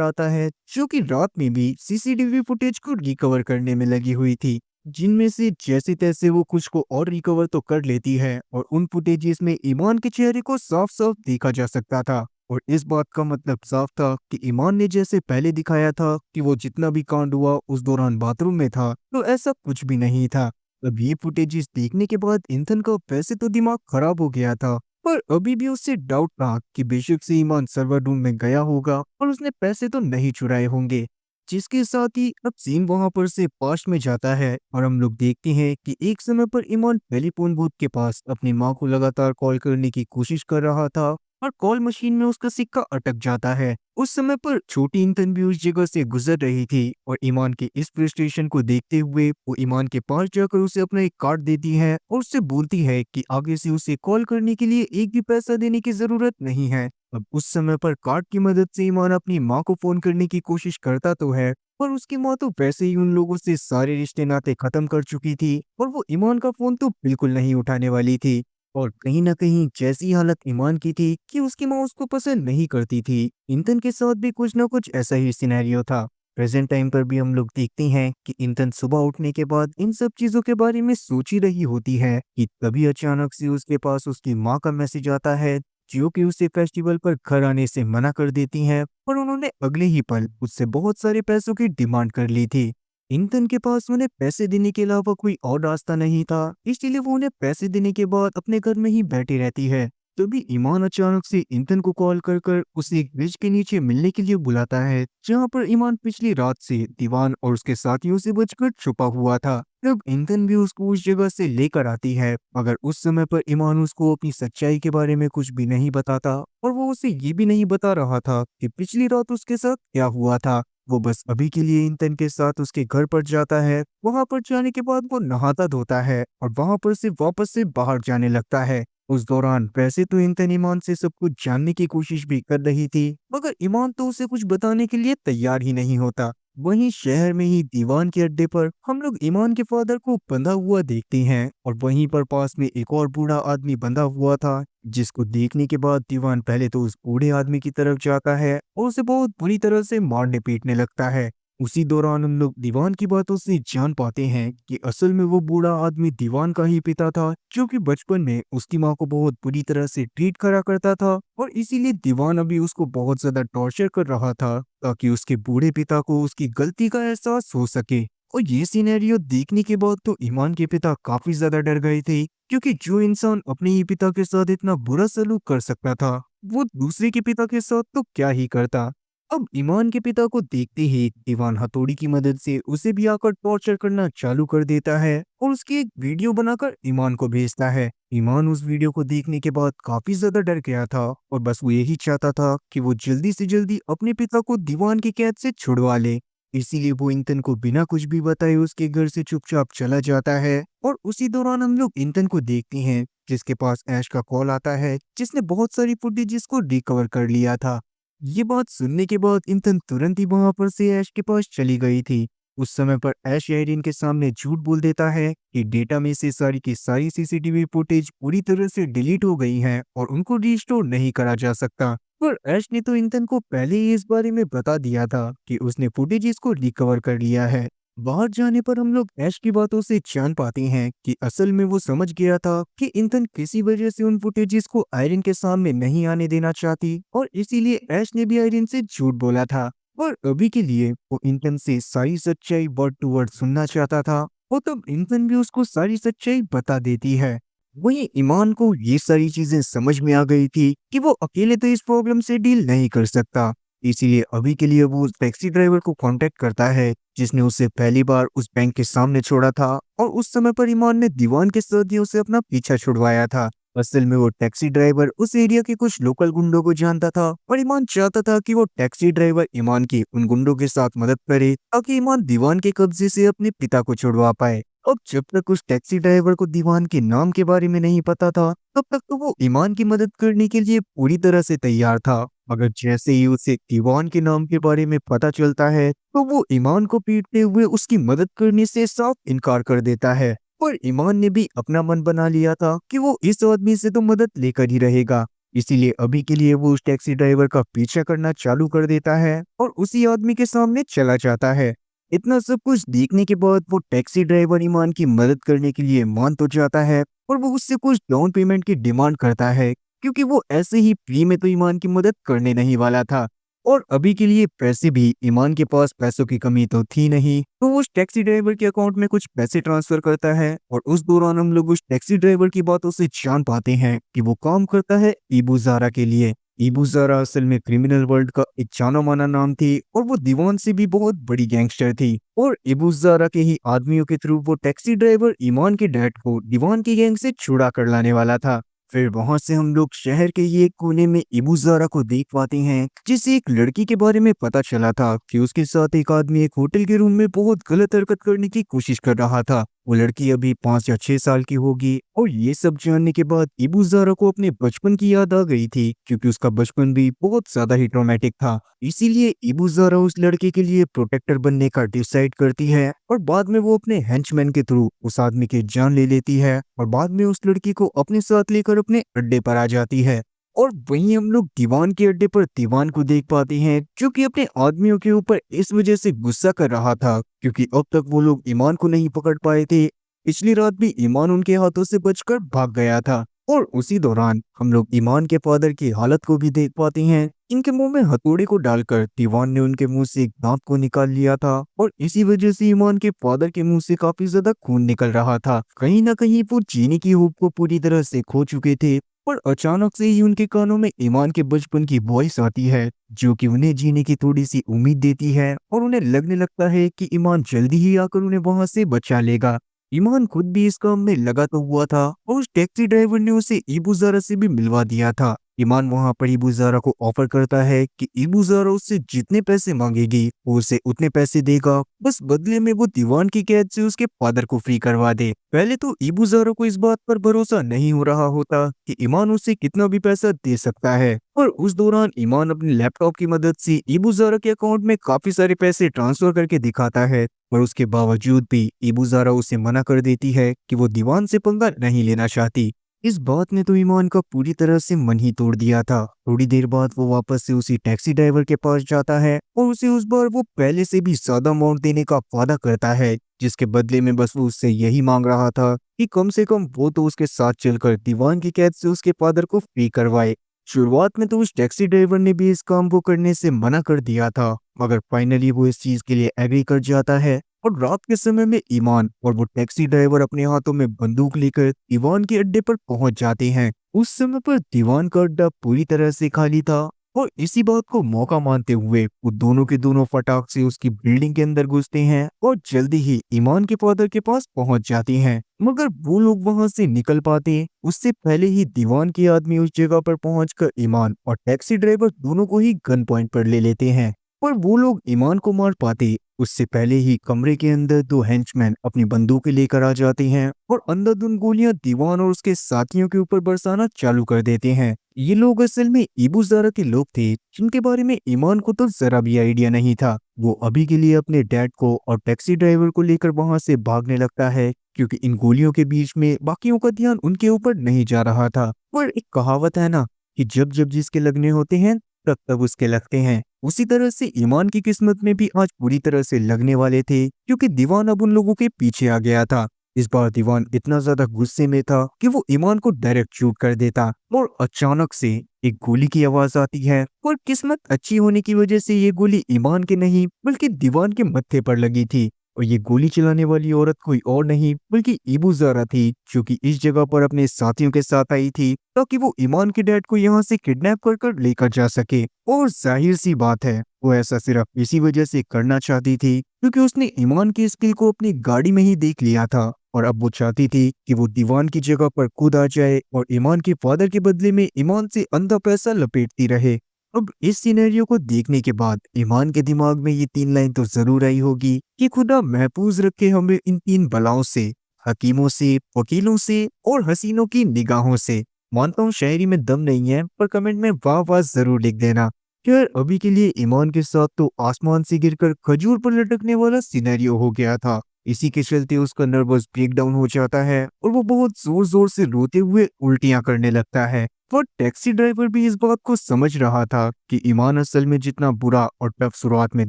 आता है, जो कि रात में भी सीसीटीवी फुटेज को रिकवर करने में लगी हुई थी, जिनमें से जैसे तैसे वो कुछ को और रिकवर तो कर लेती है और उन फुटेजेस में ईमान के चेहरे को साफ साफ देखा जा सकता था। और इस बात का मतलब साफ था कि ईमान ने जैसे पहले दिखाया था कि वो जितना भी कांड हुआ उस दौरान बाथरूम में था, तो ऐसा कुछ भी नहीं था। अब ये फुटेजेस देखने के बाद इंथन का वैसे तो दिमाग खराब हो गया था, पर अभी भी उससे डाउट था कि बेशक से ईमान सर्वर रूम में गया होगा और उसने पैसे तो नहीं चुराए होंगे। जिसके साथ ही अब सीन वहां पर से पास्ट में जाता है और हम लोग देखते हैं कि एक समय पर ईमान टेलीफोन बूथ के पास अपनी माँ को लगातार कॉल करने की कोशिश कर रहा था और कॉल मशीन में उसका सिक्का अटक जाता है। उस समय पर छोटी इंतन भी उस जगह से गुजर रही थी और ईमान के इस फ्रस्ट्रेशन को देखते हुए वो ईमान के पास जाकर उसे अपना एक कार्ड देती है और उससे बोलती है कि आगे से उसे कॉल करने के लिए एक भी पैसा देने की जरूरत नहीं है। अब उस समय पर कार्ड की मदद से ईमान अपनी माँ को फोन करने की कोशिश करता तो है, पर उसकी माँ तो वैसे ही उन लोगों से सारे रिश्ते नाते खत्म कर चुकी थी और वो ईमान का फोन तो बिल्कुल नहीं उठाने वाली थी। और कहीं न कहीं जैसी हालत ईमान की थी कि उसकी माँ उसको पसंद नहीं करती थी, इंतन के साथ भी कुछ न कुछ ऐसा ही सिनेरियो था। प्रेजेंट टाइम पर भी हम लोग देखते हैं कि इंतन सुबह उठने के बाद इन सब चीज़ों के बारे में सोच ही रही होती है कि तभी अचानक से उसके पास उसकी माँ का मैसेज आता है, जो कि उसे फेस्टिवल पर घर आने से मना कर देती हैं और उन्होंने अगले ही पल उससे बहुत सारे पैसों की डिमांड कर ली थी। इंतन के पास उन्हें पैसे देने के अलावा कोई और रास्ता नहीं था, इसलिए वो उन्हें पैसे देने के बाद अपने घर में ही बैठी रहती है। तभी ईमान अचानक से इंतन को कॉल कर कर उसे एक ब्रिज के नीचे मिलने के लिए बुलाता है, जहाँ पर ईमान पिछली रात से दीवान और उसके साथियों से बचकर छुपा हुआ था। तब इंतन भी उसको उस जगह से लेकर आती है, मगर उस समय पर ईमान उसको अपनी सच्चाई के बारे में कुछ भी नहीं बताता और वो उसे ये भी नहीं बता रहा था कि पिछली रात उसके साथ क्या हुआ था। वो बस अभी के लिए इंतन के साथ उसके घर पर जाता है। वहां पर जाने के बाद वो नहाता धोता है और वहां पर से वापस से बाहर जाने लगता है। उस दौरान वैसे तो इंतन ईमान से सब कुछ जानने की कोशिश भी कर रही थी, मगर ईमान तो उसे कुछ बताने के लिए तैयार ही नहीं होता। वहीं शहर में ही दीवान के अड्डे पर हम लोग ईमान के फादर को बंधा हुआ देखते हैं और वहीं पर पास में एक और बूढ़ा आदमी बंधा हुआ था, जिसको देखने के बाद दीवान पहले तो उस बूढ़े आदमी की तरफ जाता है और उसे बहुत बुरी तरह से मारने पीटने लगता है। उसी दौरान हम लोग दीवान की बातों से जान पाते हैं कि असल में वो बूढ़ा आदमी दीवान का ही पिता था, जो कि बचपन में उसकी माँ को बहुत बुरी तरह से ट्रीट करा करता था और इसीलिए दीवान अभी उसको बहुत ज्यादा टॉर्चर कर रहा था ताकि उसके बूढ़े पिता को उसकी गलती का एहसास हो सके। और ये सिनेरियो देखने के बाद तो ईमान के पिता काफी ज्यादा डर गए थे, क्योंकि जो इंसान अपने ही पिता के साथ इतना बुरा सलूक कर सकता था, वो दूसरे के पिता के साथ तो क्या ही करता। अब ईमान के पिता को देखते ही दीवान हथौड़ी की मदद से उसे भी आकर टॉर्चर करना चालू कर देता है और उसकी एक वीडियो बनाकर ईमान को भेजता है। ईमान उस वीडियो को देखने के बाद काफी ज्यादा डर गया था और बस वो यही चाहता था कि वो जल्दी से जल्दी अपने पिता को दीवान की कैद से छुड़वा ले। इसीलिए वो इंतन को बिना कुछ भी बताए उसके घर से चुपचाप चला जाता है और उसी दौरान हम लोग इंतन को देखते हैं, जिसके पास ऐश का कॉल आता है, जिसने बहुत सारी फुटेजेस को रिकवर कर लिया था। ये बात सुनने के बाद इंतन तुरंत ही वहां पर से ऐश के पास चली गई थी। उस समय पर ऐश आयरीन के सामने झूठ बोल देता है कि डेटा में से सारी की सारी सीसीटीवी फुटेज पूरी तरह से डिलीट हो गई हैं और उनको रिस्टोर नहीं करा जा सकता। पर ऐश ने तो इंतन को पहले ही इस बारे में बता दिया था कि उसने फुटेजेस को रिकवर कर लिया है। बाहर जाने पर हम लोग ऐश की बातों से जान पाते हैं कि असल में वो समझ गया था कि इंतन किसी वजह से उन फुटेजेस को आयरन के सामने नहीं आने देना चाहती और इसीलिए ऐश ने भी आयरन से झूठ बोला था। और अभी के लिए वो इंतन से सारी सच्चाई वर्ड टू वर्ड सुनना चाहता था और तब इंतन भी उसको सारी सच्चाई बता देती है। वहीं ईमान को ये सारी चीजें समझ में आ गई थी कि वो अकेले तो इस प्रॉब्लम से डील नहीं कर सकता, इसीलिए अभी के लिए वो उस टैक्सी ड्राइवर को कांटेक्ट करता है जिसने उसे पहली बार उस बैंक के सामने छोड़ा था और उस समय पर ईमान ने दीवान के साथियों से अपना पीछा छुड़वाया था। असल में वो टैक्सी ड्राइवर उस एरिया के कुछ लोकल गुंडों को जानता था और ईमान चाहता था कि वो टैक्सी ड्राइवर ईमान की उन गुंडों के साथ मदद करे ताकि ईमान दीवान के कब्जे से अपने पिता को छुड़वा पाए। अब जब तक उस टैक्सी ड्राइवर को दीवान के नाम के बारे में नहीं पता था, तब तक तो वो ईमान की मदद करने के लिए पूरी तरह से तैयार था। मगर जैसे ही उसे दीवान के नाम के बारे में पता चलता है, तो वो ईमान को पीटते हुए उसकी मदद करने से साफ इनकार कर देता है। पर ईमान ने भी अपना मन बना लिया था कि वो इस आदमी से तो मदद लेकर ही रहेगा, इसीलिए अभी के लिए वो उस टैक्सी ड्राइवर का पीछा करना चालू कर देता है और उसी आदमी के सामने चला जाता है। इतना सब कुछ देखने के बाद वो टैक्सी ड्राइवर ईमान की मदद करने के लिए मान तो जाता है और वो उससे कुछ डाउन पेमेंट की डिमांड करता है, क्योंकि वो ऐसे ही फ्री में तो ईमान की मदद करने नहीं वाला था। और अभी के लिए पैसे भी ईमान के पास पैसों की कमी तो थी नहीं, तो वो उस टैक्सी ड्राइवर के अकाउंट में कुछ पैसे ट्रांसफर करता है और उस दौरान हम लोग उस टैक्सी ड्राइवर की बातों से जान पाते हैं कि वो काम करता है इबू ज़ारा के लिए। इबू ज़ारा असल में क्रिमिनल वर्ल्ड का एक जाना माना नाम थी और वो दीवान से भी बहुत बड़ी गैंगस्टर थी और इबू ज़ारा के ही आदमियों के थ्रू वो टैक्सी ड्राइवर ईमान के डैड को दीवान की गैंग से छुड़ा कर लाने वाला था। फिर वहां से हम लोग शहर के ही एक कोने में इबू ज़ारा को देख पाते हैं, जिसे एक लड़की के बारे में पता चला था कि उसके साथ एक आदमी एक होटल के रूम में बहुत गलत हरकत करने की कोशिश कर रहा था। वो लड़की अभी 5 या 6 साल की होगी और ये सब जानने के बाद इबू ज़ारा को अपने बचपन की याद आ गई थी, क्योंकि उसका बचपन भी बहुत ज्यादा ही ट्रॉमेटिक था। इसीलिए इबू ज़ारा उस लड़के के लिए प्रोटेक्टर बनने का डिसाइड करती है और बाद में वो अपने हेंचमैन के थ्रू उस आदमी की जान ले लेती है और बाद में उस लड़की को अपने साथ लेकर अपने अड्डे पर आ जाती है। और वहीं हम लोग दीवान के अड्डे पर दीवान को देख पाते हैं, जो कि अपने आदमियों के ऊपर इस वजह से गुस्सा कर रहा था क्योंकि अब तक वो लोग ईमान को नहीं पकड़ पाए थे। पिछली रात भी ईमान उनके हाथों से बचकर भाग गया था और उसी दौरान हम लोग ईमान के फादर की हालत को भी देख पाते हैं। इनके मुंह में हथौड़े को डालकर दीवान ने उनके मुंह से एक दांत को निकाल लिया था और इसी वजह से ईमान के फादर के मुंह से काफी ज्यादा खून निकल रहा था। कहीं ना कहीं वो जीने की होप को पूरी तरह से खो चुके थे। पर अचानक से ही उनके कानों में ईमान के बचपन की वॉइस आती है, जो कि उन्हें जीने की थोड़ी सी उम्मीद देती है और उन्हें लगने लगता है कि ईमान जल्दी ही आकर उन्हें वहां से बचा लेगा। ईमान खुद भी इस काम में लगा तो हुआ था और उस टैक्सी ड्राइवर ने उसे इबू ज़ारा से भी मिलवा दिया था। ईमान वहां पर इबू ज़ारा को ऑफर करता है कि इबू ज़ारा उससे जितने पैसे मांगेगी वो उसे उतने पैसे देगा, बस बदले में वो दीवान की कैद से उसके फादर को फ्री करवा दे। पहले तो इबू ज़ारा को इस बात पर भरोसा नहीं हो रहा होता कि ईमान उसे कितना भी पैसा दे सकता है, और उस दौरान ईमान अपने लैपटॉप की मदद से इबू ज़ारा के अकाउंट में काफी सारे पैसे ट्रांसफर करके दिखाता है। पर उसके बावजूद भी इबू ज़ारा उसे मना कर देती है कि वो दीवान से पंगा नहीं लेना चाहती। इस बात ने तो ईमान का पूरी तरह से मन ही तोड़ दिया था। थोड़ी देर बाद वो वापस से उसी टैक्सी ड्राइवर के पास जाता है और उसे उस बार वो पहले से भी ज्यादा अमाउंट देने का वादा करता है, जिसके बदले में बस वो उससे यही मांग रहा था कि कम से कम वो तो उसके साथ चलकर दीवान की कैद से उसके फादर को फ्री करवाए। शुरुआत में तो उस टैक्सी ड्राइवर ने भी इस काम को करने से मना कर दिया था, मगर फाइनली वो इस चीज के लिए एग्री कर जाता है और रात के समय में ईमान और वो टैक्सी ड्राइवर अपने हाथों में बंदूक लेकर दीवान के अड्डे पर पहुंच जाते हैं। उस समय पर दीवान का अड्डा पूरी तरह से खाली था और इसी बात को मौका मानते हुए वो दोनों के दोनों फटाक से उसकी बिल्डिंग के अंदर घुसते हैं और जल्दी ही ईमान के फादर के पास पहुंच जाते हैं। मगर वो लोग वहां से निकल पाते उससे पहले ही दीवान के आदमी उस जगह पर पहुंचकर ईमान और टैक्सी ड्राइवर दोनों को ही गन पॉइंट पर ले लेते हैं। पर वो लोग ईमान को मार पाते उससे पहले ही कमरे के अंदर दो हेंचमैन अपनी बंदूकें लेकर आ जाते हैं और अंधाधुंध गोलियां दीवान और उसके साथियों के ऊपर बरसाना चालू कर देते हैं। ये लोग असल में इबू ज़ारा के लोग थे, जिनके बारे में ईमान को तो जरा भी आइडिया नहीं था। वो अभी के लिए अपने डैड को और टैक्सी ड्राइवर को लेकर वहां से भागने लगता है, क्योंकि इन गोलियों के बीच में बाकियों का ध्यान उनके ऊपर नहीं जा रहा था। पर एक कहावत है ना कि जब जब जिसके लगने होते हैं तब तब उसके लगते हैं। उसी तरह से ईमान की किस्मत में भी आज पूरी तरह से लगने वाले थे, क्योंकि दीवान अब उन लोगों के पीछे आ गया था। इस बार दीवान इतना ज्यादा गुस्से में था कि वो ईमान को डायरेक्ट शूट कर देता और अचानक से एक गोली की आवाज आती है और किस्मत अच्छी होने की वजह से ये गोली ईमान के नहीं बल्कि दीवान के मत्थे पर लगी थी। और ये गोली चलाने वाली औरत कोई और नहीं बल्कि इबू ज़ारा थी, जो कि इस जगह पर अपने साथियों के साथ आई थी ताकि वो ईमान के डैड को यहाँ से किडनैप कर कर लेकर जा सके। और जाहिर सी बात है वो ऐसा सिर्फ इसी वजह से करना चाहती थी क्योंकि उसने ईमान की स्किल को अपनी गाड़ी में ही देख लिया था और अब वो चाहती थी कि वो दीवान की जगह पर खुद आ जाए और ईमान के फादर के बदले में ईमान से अंधा पैसा लपेटती रहे। अब इस सिनेरियो को देखने के बाद ईमान के दिमाग में ये 3 लाइन तो जरूर आई होगी कि खुदा महफूज रखे हमें इन 3 बलाओं से, हकीमों से, वकीलों से और हसीनों की निगाहों से। मानता हूँ शायरी में दम नहीं है, पर कमेंट में वाह वाह जरूर लिख देना। खैर अभी के लिए ईमान के साथ तो आसमान से गिरकर खजूर पर लटकने वाला सिनेरियो हो गया था। इसी के चलते उसका नर्वस ब्रेकडाउन हो जाता है और वो बहुत जोर जोर से रोते हुए उल्टियां करने लगता है। पर टैक्सी ड्राइवर भी इस बात को समझ रहा था कि ईमान असल में जितना बुरा और टफ शुरुआत में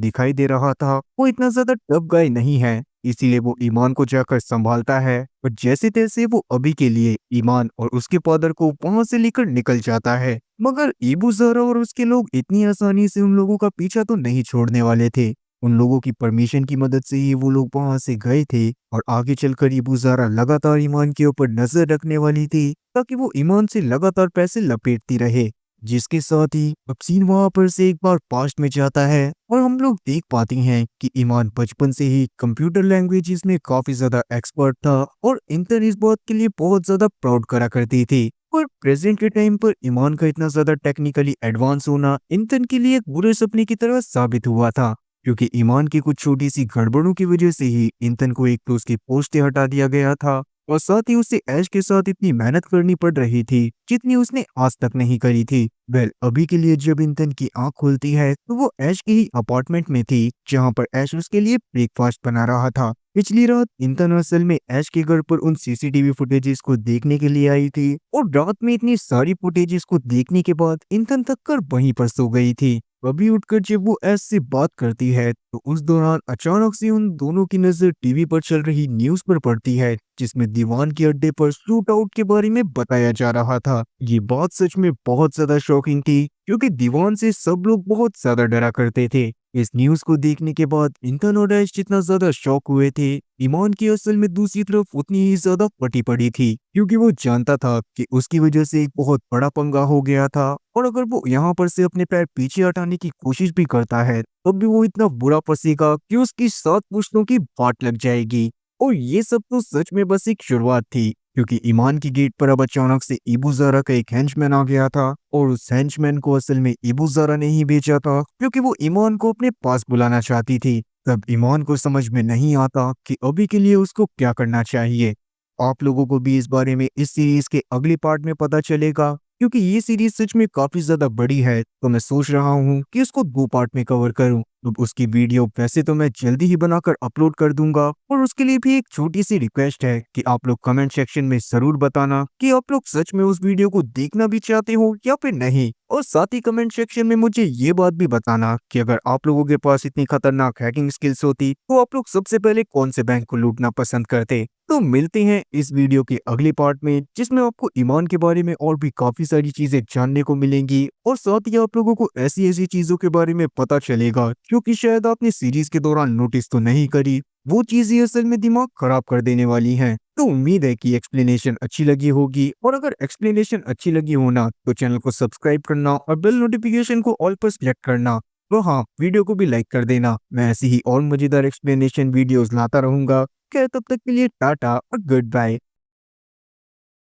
दिखाई दे रहा था वो इतना ज्यादा टफ गाय नहीं है। इसीलिए वो ईमान को जाकर संभालता है और जैसे तैसे वो अभी के लिए ईमान और उसके फादर को वहां से लेकर निकल जाता है। मगर इबू ज़ारा और उसके लोग इतनी आसानी से उन लोगों का पीछा तो नहीं छोड़ने वाले थे। उन लोगों की परमिशन की मदद से ही वो लोग वहां से गए थे और आगे चलकर इबू ज़ारा लगातार ईमान के ऊपर नजर रखने वाली थी ताकि वो ईमान से लगातार पैसे लपेटती रहे। जिसके साथ ही अब सीन वहां पर से एक बार पास्ट में जाता है और हम लोग देख पाते हैं कि ईमान बचपन से ही कंप्यूटर लैंग्वेजेस में काफी ज्यादा एक्सपर्ट था और इंतन इस बात के लिए बहुत ज्यादा प्राउड करा करती थी। पर प्रेजेंट के टाइम पर ईमान का इतना ज्यादा टेक्निकली एडवांस होना इंतन के लिए एक बुरे सपने की तरह साबित हुआ था, क्योंकि ईमान की कुछ छोटी सी गड़बड़ों की वजह से ही इंतन को एक तो उसकी पोस्ट हटा दिया गया था और साथ ही उसे ऐश के साथ इतनी मेहनत करनी पड़ रही थी जितनी उसने आज तक नहीं करी थी। वेल, अभी के लिए जब इंतन की आंख खुलती है तो वो ऐश के ही अपार्टमेंट में थी जहां पर ऐश उसके लिए ब्रेकफास्ट बना रहा था। पिछली रात इंतन असल में ऐश के घर पर उन सीसीटीवी फुटेजेस को देखने के लिए आई थी और रात में इतनी सारी फुटेजेस को देखने के बाद इंतन थक कर वहीं पर सो गई थी। अभी उठकर जब वो ऐश से बात करती है तो उस दौरान अचानक से उन दोनों की नजर टीवी पर चल रही न्यूज पर पड़ती है जिसमें दीवान के अड्डे पर शूट आउट के बारे में बताया जा रहा था। ये बात सच में बहुत ज्यादा शॉकिंग थी क्योंकि दीवान से सब लोग बहुत ज्यादा डरा करते थे। इस न्यूज को देखने के बाद इंतन और ऐश जितना ज्यादा शॉक हुए थे, ईमान की असल में दूसरी तरफ उतनी ही ज्यादा फटी पड़ी थी क्योंकि वो जानता था कि उसकी वजह से एक बहुत बड़ा पंगा हो गया था और अगर वो यहाँ पर से अपने पैर पीछे हटाने की कोशिश भी करता है तब भी वो इतना बुरा फंसेगा कि उसकी 7 पुश्तों की बाट लग जाएगी। और ये सब तो सच में बस एक शुरुआत थी क्योंकि ईमान की गेट पर अब अचानक से इबू ज़ारा का एक हेंचमैन आ गया था और उस हेंचमैन को असल में इबू ज़ारा ने ही भेजा था क्योंकि वो ईमान को अपने पास बुलाना चाहती थी। तब ईमान को समझ में नहीं आता कि अभी के लिए उसको क्या करना चाहिए। आप लोगों को भी इस बारे में इस सीरीज के अगले पार्ट में पता चलेगा क्योंकि ये सीरीज सच में काफी ज्यादा बड़ी है तो मैं सोच रहा हूँ कि उसको 2 पार्ट में कवर करूँ। तो उसकी वीडियो वैसे तो मैं जल्दी ही बनाकर अपलोड कर दूंगा और उसके लिए भी एक छोटी सी रिक्वेस्ट है कि आप लोग कमेंट सेक्शन में जरूर बताना कि आप लोग सच में उस वीडियो को देखना भी चाहते हो या फिर नहीं। और साथ ही कमेंट सेक्शन में मुझे ये बात भी बताना कि अगर आप लोगों के पास इतनी खतरनाक हैकिंग स्किल्स होती तो आप लोग सबसे पहले कौन से बैंक को लूटना पसंद करते। तो मिलते हैं इस वीडियो के अगले पार्ट में जिसमें आपको ईमान के बारे में और भी काफी सारी चीजें जानने को मिलेंगी और साथ ही आप लोगों को ऐसी ऐसी चीजों के बारे में पता चलेगा क्योंकि शायद आपने सीरीज के दौरान नोटिस तो नहीं करी, वो चीजें असल में दिमाग खराब कर देने वाली हैं। तो उम्मीद है कि एक्सप्लेनेशन अच्छी लगी होगी और अगर एक्सप्लेनेशन अच्छी लगी हो ना तो चैनल को सब्सक्राइब करना और बेल नोटिफिकेशन को ऑल पर सिलेक्ट करना। तो हाँ, वीडियो को भी लाइक कर देना। मैं ऐसी ही और मजेदार एक्सप्लेनेशन वीडियोस लाता रहूंगा। क्या तब तक के लिए टाटा और गुड बाय।